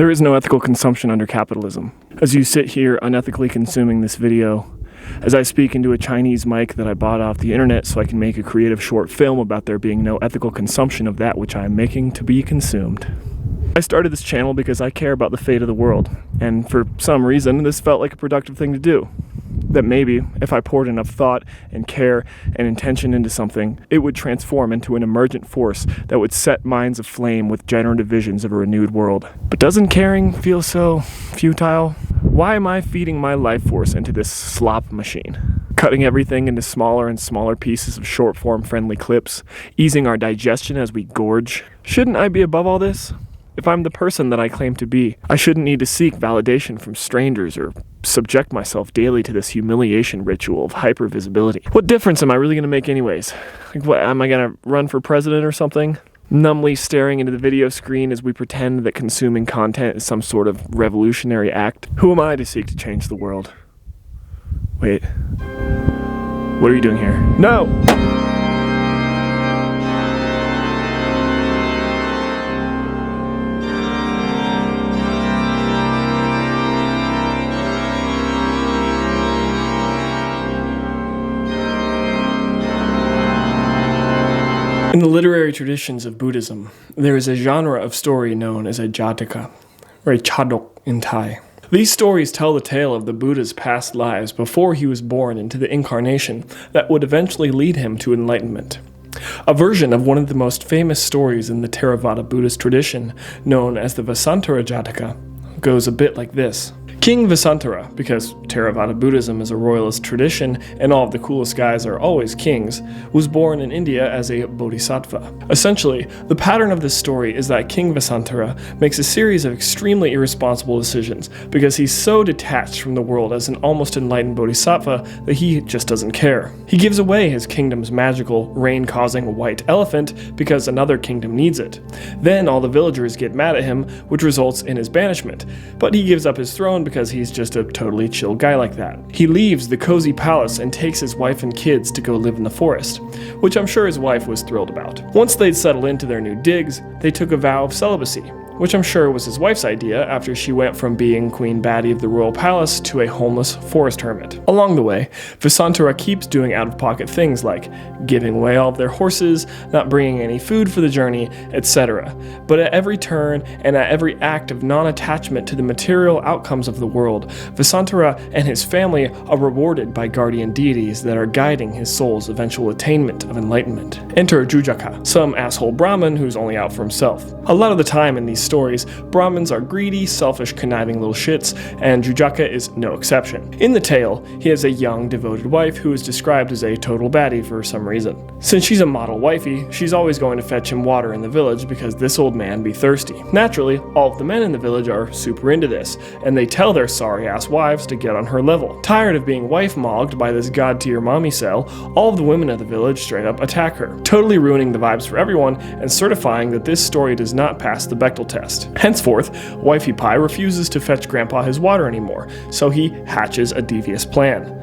There is no ethical consumption under capitalism. As you sit here unethically consuming this video, as I speak into a Chinese mic that I bought off the internet so I can make a creative short film about there being no ethical consumption of that which I am making to be consumed. I started this channel because I care about the fate of the world, and for some reason this felt like a productive thing to do. That maybe, if I poured enough thought and care and intention into something, it would transform into an emergent force that would set minds aflame with generative visions of a renewed world. But doesn't caring feel so futile? Why am I feeding my life force into this slop machine? Cutting everything into smaller and smaller pieces of short-form friendly clips, easing our digestion as we gorge. Shouldn't I be above all this? If I'm the person that I claim to be, I shouldn't need to seek validation from strangers or subject myself daily to this humiliation ritual of hypervisibility. What difference am I really going to make anyways? Like, what, am I going to run for president or something? Numbly staring into the video screen as we pretend that consuming content is some sort of revolutionary act. Who am I to seek to change the world? Wait. What are you doing here? No! In the literary traditions of Buddhism, there is a genre of story known as a Jataka, or a Chadok in Thai. These stories tell the tale of the Buddha's past lives before he was born into the incarnation that would eventually lead him to enlightenment. A version of one of the most famous stories in the Theravada Buddhist tradition, known as the Vasantara Jataka, goes a bit like this. King Vasantara, because Theravada Buddhism is a royalist tradition and all of the coolest guys are always kings, was born in India as a bodhisattva. Essentially, the pattern of this story is that King Vasantara makes a series of extremely irresponsible decisions because he's so detached from the world as an almost enlightened bodhisattva that he just doesn't care. He gives away his kingdom's magical, rain-causing white elephant because another kingdom needs it. Then all the villagers get mad at him, which results in his banishment, but he gives up his throne because he's just a totally chill guy like that. He leaves the cozy palace and takes his wife and kids to go live in the forest, which I'm sure his wife was thrilled about. Once they'd settled into their new digs, they took a vow of celibacy, which I'm sure was his wife's idea after she went from being Queen Baddie of the royal palace to a homeless forest hermit. Along the way, Vasantara keeps doing out-of-pocket things like giving away all of their horses, not bringing any food for the journey, etc. But at every turn and at every act of non-attachment to the material outcomes of the world, Vasantara and his family are rewarded by guardian deities that are guiding his soul's eventual attainment of enlightenment. Enter Jujaka, some asshole Brahmin who's only out for himself. A lot of the time in these stories, Brahmins are greedy, selfish, conniving little shits, and Jujaka is no exception. In the tale, he has a young, devoted wife who is described as a total baddie for some reason. Since she's a model wifey, she's always going to fetch him water in the village because this old man be thirsty. Naturally, all of the men in the village are super into this, and they tell their sorry-ass wives to get on her level. Tired of being wife-mogged by this god-tier mommy cell, all of the women of the village straight up attack her, totally ruining the vibes for everyone and certifying that this story does not pass the Bechdel test. Henceforth, Wifey Pie refuses to fetch Grandpa his water anymore, so he hatches a devious plan.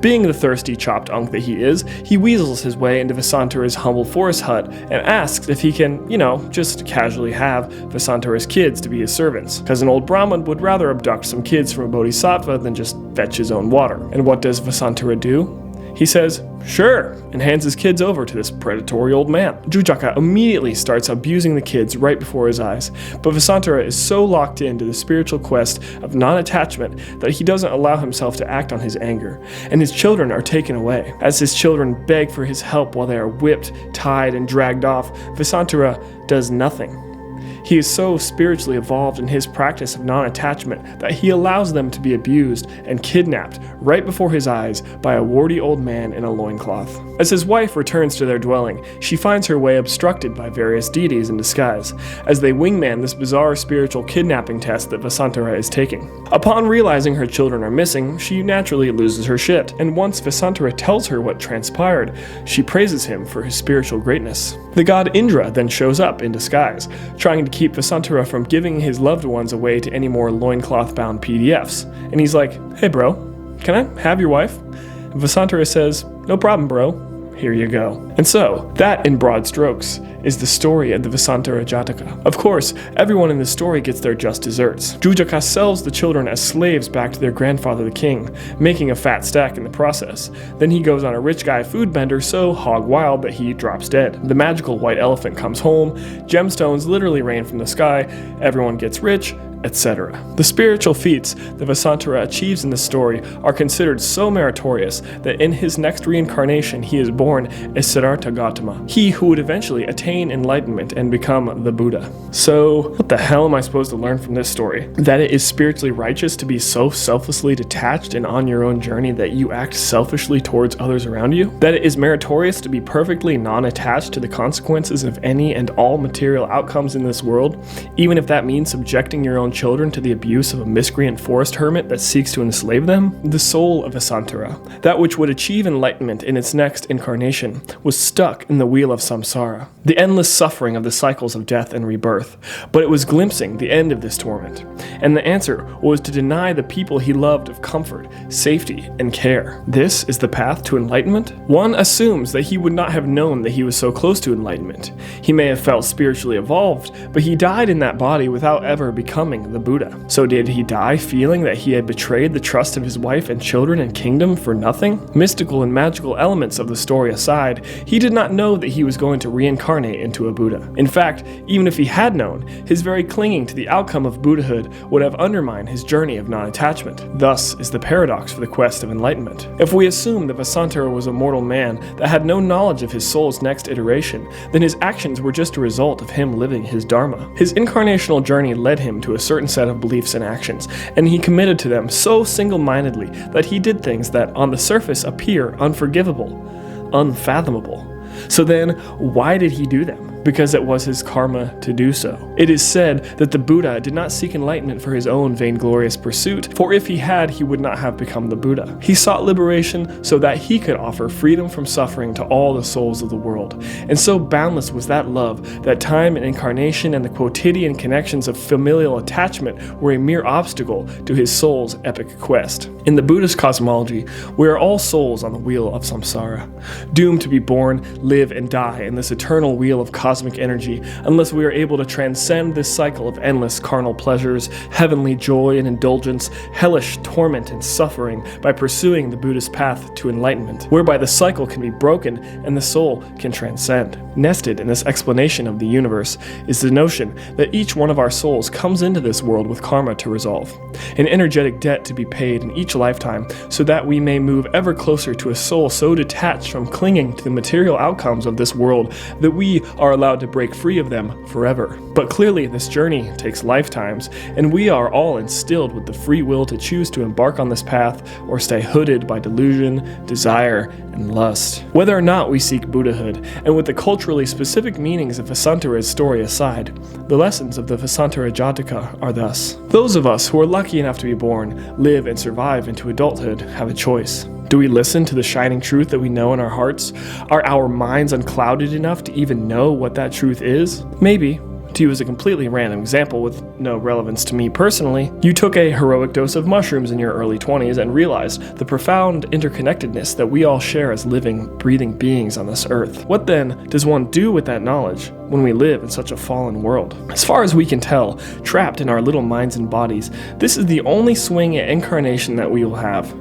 Being the thirsty chopped unk that he is, he weasels his way into Vasantara's humble forest hut and asks if he can, just casually have Vasantara's kids to be his servants, because an old Brahmin would rather abduct some kids from a bodhisattva than just fetch his own water. And what does Vasantara do? He says, sure, and hands his kids over to this predatory old man. Jujaka immediately starts abusing the kids right before his eyes, but Vasantara is so locked into the spiritual quest of non-attachment that he doesn't allow himself to act on his anger, and his children are taken away. As his children beg for his help while they are whipped, tied, and dragged off, Vasantara does nothing. He is so spiritually evolved in his practice of non-attachment that he allows them to be abused and kidnapped right before his eyes by a warty old man in a loincloth. As his wife returns to their dwelling, she finds her way obstructed by various deities in disguise, as they wingman this bizarre spiritual kidnapping test that Vasantara is taking. Upon realizing her children are missing, she naturally loses her shit, and once Vasantara tells her what transpired, she praises him for his spiritual greatness. The god Indra then shows up in disguise, trying to keep Vasantara from giving his loved ones away to any more loincloth-bound PDFs. And he's like, hey bro, can I have your wife? And Vasantara says, no problem bro, here you go. And so, that in broad strokes is the story of the Vasantara Jataka. Of course, everyone in the story gets their just desserts. Jujaka sells the children as slaves back to their grandfather the king, making a fat stack in the process. Then he goes on a rich guy food bender so hog wild that he drops dead. The magical white elephant comes home, gemstones literally rain from the sky, everyone gets rich, etc. The spiritual feats that Vasantara achieves in this story are considered so meritorious that in his next reincarnation he is born as Siddhartha Gautama, he who would eventually attain enlightenment and become the Buddha. So, what the hell am I supposed to learn from this story? That it is spiritually righteous to be so selflessly detached and on your own journey that you act selfishly towards others around you? That it is meritorious to be perfectly non-attached to the consequences of any and all material outcomes in this world, even if that means subjecting your own children to the abuse of a miscreant forest hermit that seeks to enslave them? The soul of Vasantara, that which would achieve enlightenment in its next incarnation, was stuck in the wheel of samsara, the endless suffering of the cycles of death and rebirth, but it was glimpsing the end of this torment, and the answer was to deny the people he loved of comfort, safety, and care. This is the path to enlightenment? One assumes that he would not have known that he was so close to enlightenment. He may have felt spiritually evolved, but he died in that body without ever becoming the Buddha. So did he die feeling that he had betrayed the trust of his wife and children and kingdom for nothing? Mystical and magical elements of the story aside, he did not know that he was going to reincarnate into a Buddha. In fact, even if he had known, his very clinging to the outcome of Buddhahood would have undermined his journey of non-attachment. Thus is the paradox for the quest of enlightenment. If we assume that Vasantara was a mortal man that had no knowledge of his soul's next iteration, then his actions were just a result of him living his dharma. His incarnational journey led him to a certain set of beliefs and actions, and he committed to them so single-mindedly that he did things that on the surface appear unforgivable, unfathomable. So then, why did he do them? Because it was his karma to do so. It is said that the Buddha did not seek enlightenment for his own vainglorious pursuit, for if he had, he would not have become the Buddha. He sought liberation so that he could offer freedom from suffering to all the souls of the world. And so boundless was that love that time and incarnation and the quotidian connections of familial attachment were a mere obstacle to his soul's epic quest. In the Buddhist cosmology, we are all souls on the wheel of samsara, doomed to be born, live, and die in this eternal wheel of cosmic energy unless we are able to transcend this cycle of endless carnal pleasures, heavenly joy and indulgence, hellish torment and suffering by pursuing the Buddhist path to enlightenment, whereby the cycle can be broken and the soul can transcend. Nested in this explanation of the universe is the notion that each one of our souls comes into this world with karma to resolve, an energetic debt to be paid in each lifetime so that we may move ever closer to a soul so detached from clinging to the material outcomes of this world that we are allowed to break free of them forever. But clearly this journey takes lifetimes, and we are all instilled with the free will to choose to embark on this path or stay hooded by delusion, desire, and lust. Whether or not we seek Buddhahood, and with the culturally specific meanings of Vasantara's story aside, the lessons of the Vasantara Jataka are thus. Those of us who are lucky enough to be born, live, and survive into adulthood have a choice. Do we listen to the shining truth that we know in our hearts? Are our minds unclouded enough to even know what that truth is? Maybe. To use a completely random example with no relevance to me personally, you took a heroic dose of mushrooms in your early 20s and realized the profound interconnectedness that we all share as living, breathing beings on this earth. What then does one do with that knowledge when we live in such a fallen world? As far as we can tell, trapped in our little minds and bodies, this is the only swing at incarnation that we will have.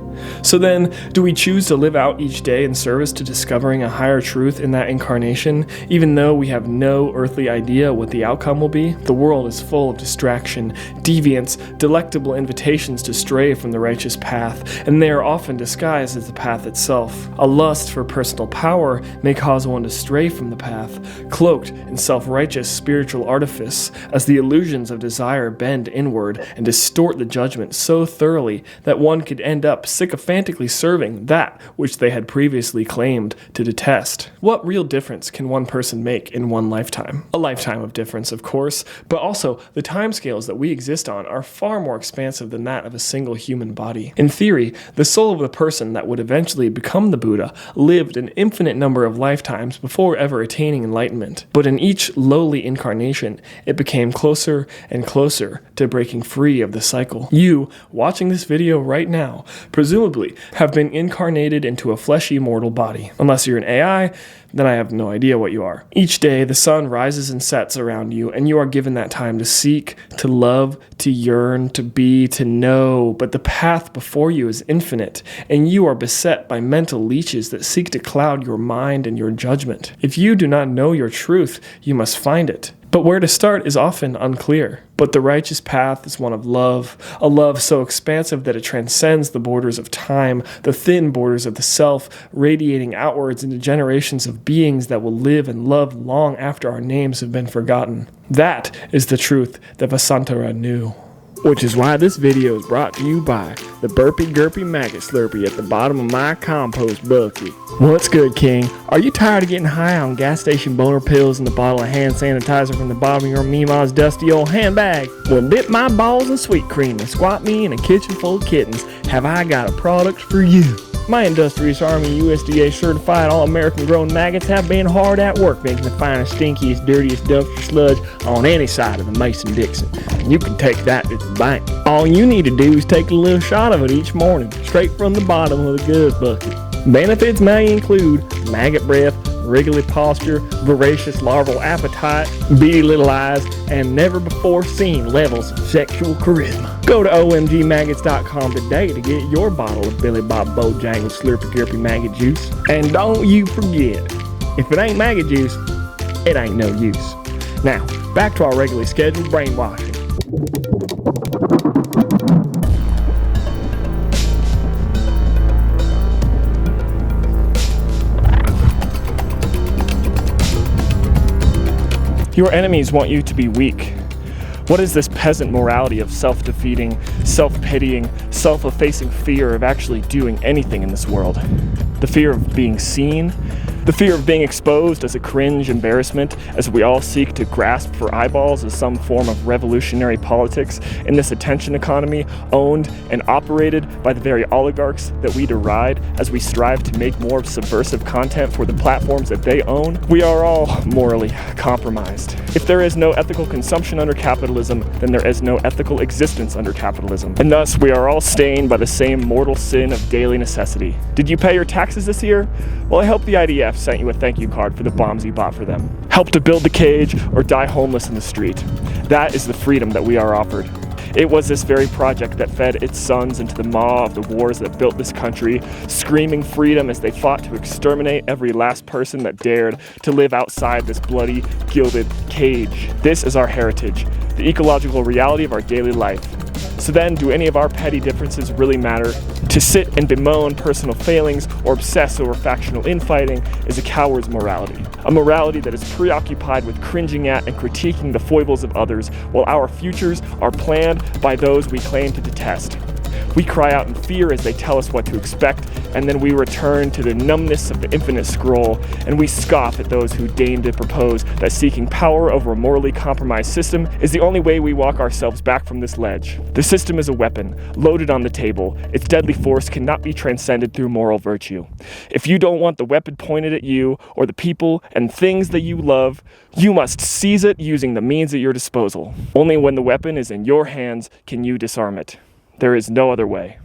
So then, do we choose to live out each day in service to discovering a higher truth in that incarnation, even though we have no earthly idea what the outcome will be? The world is full of distraction, deviance, delectable invitations to stray from the righteous path, and they are often disguised as the path itself. A lust for personal power may cause one to stray from the path, cloaked in self-righteous spiritual artifice, as the illusions of desire bend inward and distort the judgment so thoroughly that one could end up sycophantically serving that which they had previously claimed to detest. What real difference can one person make in one lifetime? A lifetime of difference, of course, but also the time timescales that we exist on are far more expansive than that of a single human body. In theory, the soul of the person that would eventually become the Buddha lived an infinite number of lifetimes before ever attaining enlightenment. But in each lowly incarnation, it became closer and closer to breaking free of the cycle. You, watching this video right now, presumably have been incarnated into a fleshy mortal body. Unless you're an AI, then I have no idea what you are. Each day, the sun rises and sets around you, and you are given that time to seek, to love, to yearn, to be, to know. But the path before you is infinite, and you are beset by mental leeches that seek to cloud your mind and your judgment. If you do not know your truth, you must find it. But where to start is often unclear. But the righteous path is one of love, a love so expansive that it transcends the borders of time, the thin borders of the self, radiating outwards into generations of beings that will live and love long after our names have been forgotten. That is the truth that Vasantara knew. Which is why this video is brought to you by the Burpy Gurpy Maggot Slurpee at the bottom of my compost bucket. What's good, King? Are you tired of getting high on gas station boner pills and the bottle of hand sanitizer from the bottom of your Mima's dusty old handbag? Well, dip my balls in sweet cream and squat me in a kitchen full of kittens. Have I got a product for you? My Industrious Army USDA certified all-American grown maggots have been hard at work making the finest, stinkiest, dirtiest dumpster sludge on any side of the Mason-Dixon. You can take that to the bank. All you need to do is take a little shot of it each morning, straight from the bottom of the good bucket. Benefits may include maggot breath, wriggly posture, voracious larval appetite, beady little eyes, and never-before-seen levels of sexual charisma. Go to omgmaggots.com today to get your bottle of Billy Bob Bojangles Slurpy Gurpy Maggot Juice. And don't you forget, if it ain't maggot juice, it ain't no use. Now, back to our regularly scheduled brainwashing. Your enemies want you to be weak. What is this peasant morality of self-defeating, self-pitying, self-effacing fear of actually doing anything in this world? The fear of being seen? The fear of being exposed as a cringe embarrassment as we all seek to grasp for eyeballs as some form of revolutionary politics in this attention economy owned and operated by the very oligarchs that we deride as we strive to make more subversive content for the platforms that they own? We are all morally compromised. If there is no ethical consumption under capitalism, then there is no ethical existence under capitalism. And thus, we are all stained by the same mortal sin of daily necessity. Did you pay your taxes this year? Well, I hope the IDF sent you a thank you card for the bombs you bought for them. Help to build the cage or die homeless in the street. That is the freedom that we are offered. It was this very project that fed its sons into the maw of the wars that built this country, screaming freedom as they fought to exterminate every last person that dared to live outside this bloody, gilded cage. This is our heritage, the ecological reality of our daily life. So then, do any of our petty differences really matter? To sit and bemoan personal failings or obsess over factional infighting is a coward's morality. A morality that is preoccupied with cringing at and critiquing the foibles of others, while our futures are planned by those we claim to detest. We cry out in fear as they tell us what to expect, and then we return to the numbness of the infinite scroll, and we scoff at those who deign to propose that seeking power over a morally compromised system is the only way we walk ourselves back from this ledge. The system is a weapon, loaded on the table. Its deadly force cannot be transcended through moral virtue. If you don't want the weapon pointed at you, or the people and things that you love, you must seize it using the means at your disposal. Only when the weapon is in your hands can you disarm it. There is no other way.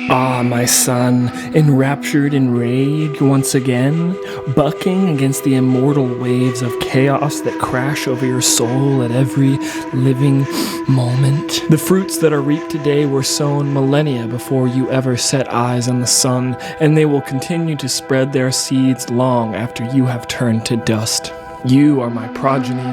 Ah, my son, enraptured in rage once again, bucking against the immortal waves of chaos that crash over your soul at every living moment. The fruits that are reaped today were sown millennia before you ever set eyes on the sun, and they will continue to spread their seeds long after you have turned to dust. You are my progeny,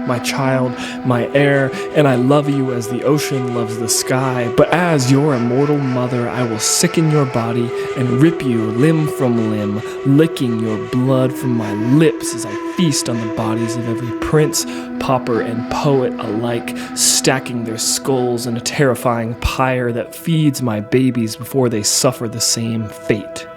my child, my heir, and I love you as the ocean loves the sky. But as your immortal mother, I will sicken your body and rip you limb from limb, licking your blood from my lips as I feast on the bodies of every prince, pauper, and poet alike, stacking their skulls in a terrifying pyre that feeds my babies before they suffer the same fate.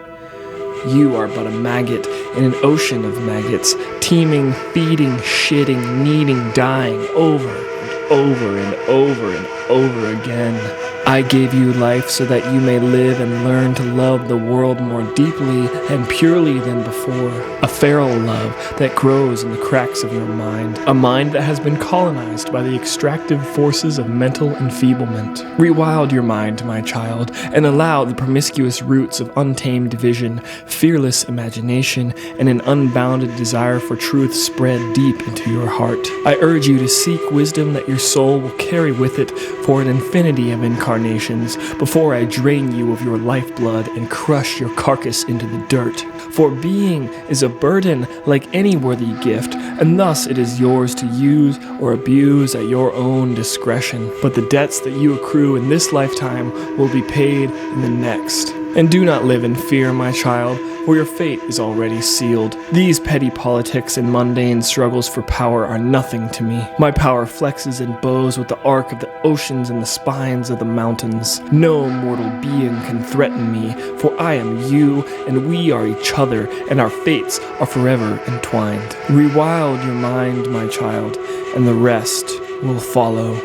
You are but a maggot in an ocean of maggots, teeming, feeding, shitting, needing, dying over and over and over and over again. I gave you life so that you may live and learn to love the world more deeply and purely than before. A feral love that grows in the cracks of your mind. A mind that has been colonized by the extractive forces of mental enfeeblement. Rewild your mind, my child, and allow the promiscuous roots of untamed vision, fearless imagination, and an unbounded desire for truth spread deep into your heart. I urge you to seek wisdom that your soul will carry with it for an infinity of incarnations before I drain you of your lifeblood and crush your carcass into the dirt. For being is a burden like any worthy gift, and thus it is yours to use or abuse at your own discretion. But the debts that you accrue in this lifetime will be paid in the next. And do not live in fear, my child, for your fate is already sealed. These petty politics and mundane struggles for power are nothing to me. My power flexes and bows with the arc of the oceans and the spines of the mountains. No mortal being can threaten me, for I am you, and we are each other, and our fates are forever entwined. Rewild your mind, my child, and the rest will follow.